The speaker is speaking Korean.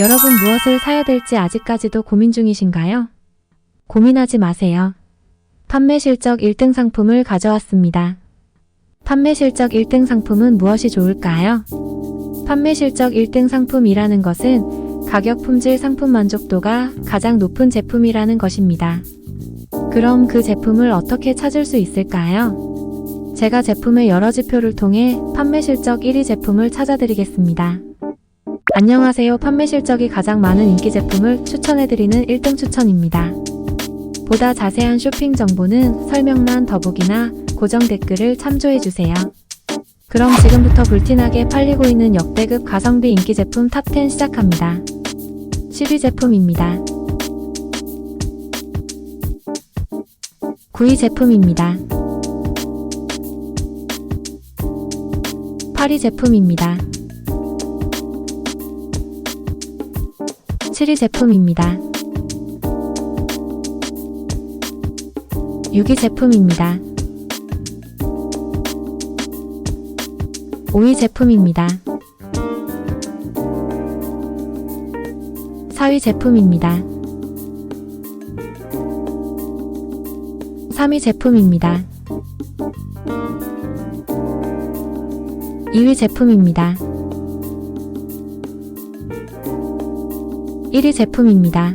여러분 무엇을 사야 될지 아직까지도 고민 중이신가요? 고민하지 마세요. 판매 실적 1등 상품을 가져왔습니다. 판매 실적 1등 상품은 무엇이 좋을까요? 판매 실적 1등 상품이라는 것은 가격, 품질, 상품 만족도가 가장 높은 제품이라는 것입니다. 그럼 그 제품을 어떻게 찾을 수 있을까요? 제가 제품의 여러 지표를 통해 판매 실적 1위 제품을 찾아드리겠습니다. 안녕하세요. 판매 실적이 가장 많은 인기 제품을 추천해드리는 1등 추천입니다. 보다 자세한 쇼핑 정보는 설명란 더보기나 고정 댓글을 참조해주세요. 그럼 지금부터 불티나게 팔리고 있는 역대급 가성비 인기 제품 탑10 시작합니다. 10위 제품입니다. 9위 제품입니다. 8위 제품입니다. 7위 제품입니다. 6위 제품입니다. 5위 제품입니다. 4위 제품입니다. 3위 제품입니다. 2위 제품입니다. 1위 제품입니다.